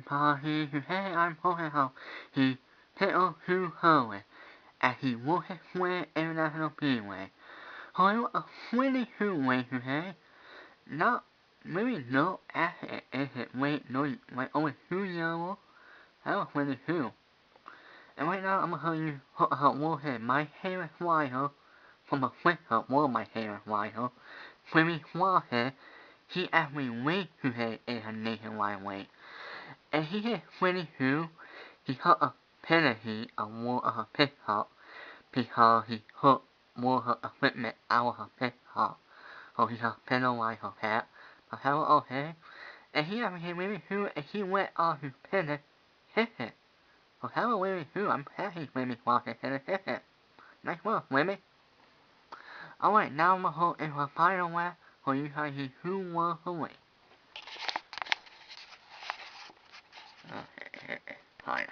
party who hey I'm hoping how he hit on who her and he walked his way international freeway. However, a really who way who hey not maybe no asset is it wait no like only who yellow. That was really who. And right now I'm gonna tell you how war hey my favorite flyer from a flip up one of my favorite flyer. Jimmy Watkins, he actually went to his in a nationwide way. And he hit 22, he got a penalty on one of her pickup because he took more of her equipment out of her pickup. So he got penalized for that. But that was okay. And he actually hit 22 and he went off his penalty, hit it. So that was really cool. I'm happy Jimmy Watkins hit it. Nice work, Jimmy. Alright, now I'm gonna hold in the final one for you guys to see who won the race. Okay, fine.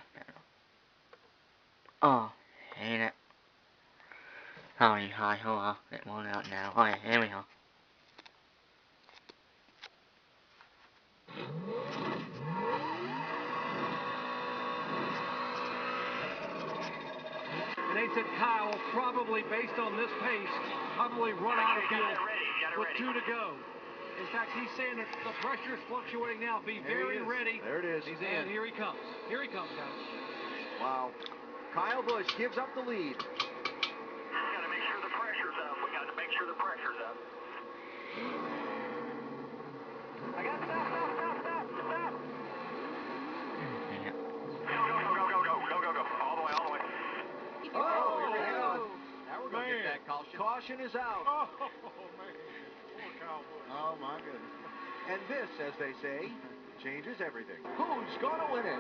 Oh, hate it. Sorry, guys, hold on. It won't out now. Alright, here we go. And they said Kyle will probably, based on this pace, probably run out of field with 2 to go. In fact, he's saying that the pressure is fluctuating now. Be very ready. There it is. He's in. And here he comes. Here he comes, guys. Wow. Kyle Busch gives up the lead. We got to make sure the pressure's up. We got to make sure the pressure's up. I got stop. Go. All the way. Oh, here we go. Now we're going to get that caution. Caution is out. Oh, man. Poor Kyle Busch. Oh, my goodness. And this, as they say, changes everything. Who's going to win it?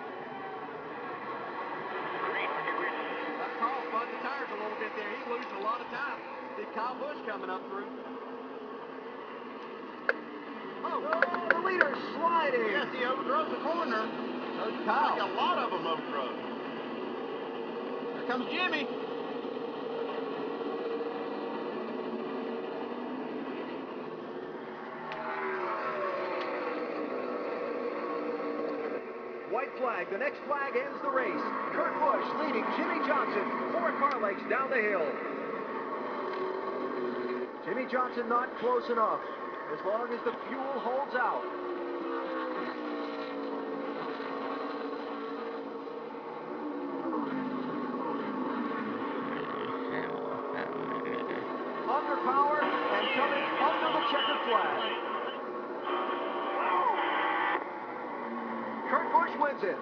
Carl spun the tires a little bit there. He's losing a lot of time. See Kyle Busch coming up through. Oh, the leader's sliding. Yes, he overdrove the corner. Kyle. Like a lot of them overdrove. Here comes Jimmy. White flag. The next flag ends the race. Kurt Busch leading Jimmy Johnson 4 car lengths down the hill. Jimmy Johnson not close enough as long as the fuel holds out. Underpowered and coming under the checkered flag. Kurt Busch wins it.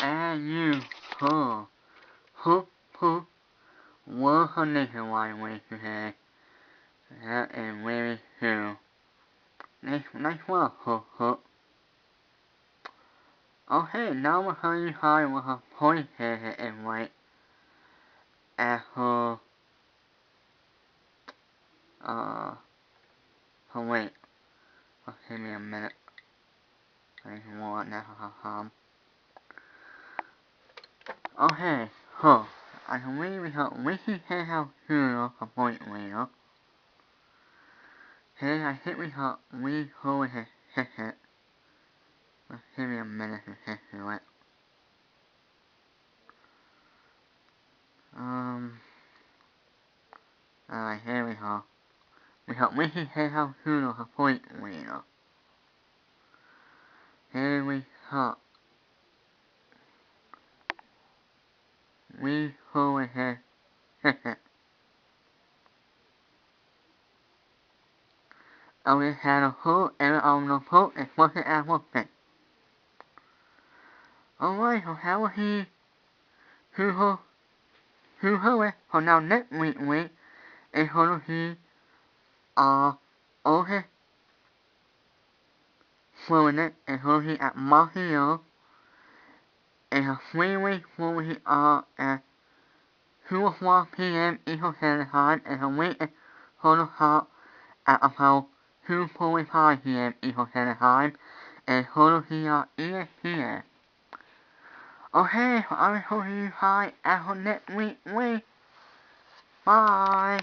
And you, what a nationwide race today. That is really cool. Nice work, Okay, now we'll tell you how what her point is and right at her, wait. Give me a minute. I need more now, Okay, I can really help Ricky say how to a point later. Hey, I think we have re-hold his ticket. Give me a minute to get to it. Alright, here we go. We have Ricky say how to a point later. Here we go. Re-hold his ticket. We had a whole error on the phone and wasn't at working. Alright, so how was he? Who it? So now next week, is how he, okay. So it is how he at Montreal. And a 3-week where he at 2:01 p.m. Eastern Standard Time, and the week is how at about 2:45 p.m. Eastern Standard Time, and how he ESPN. Okay, so I will see you guys at next week. Bye.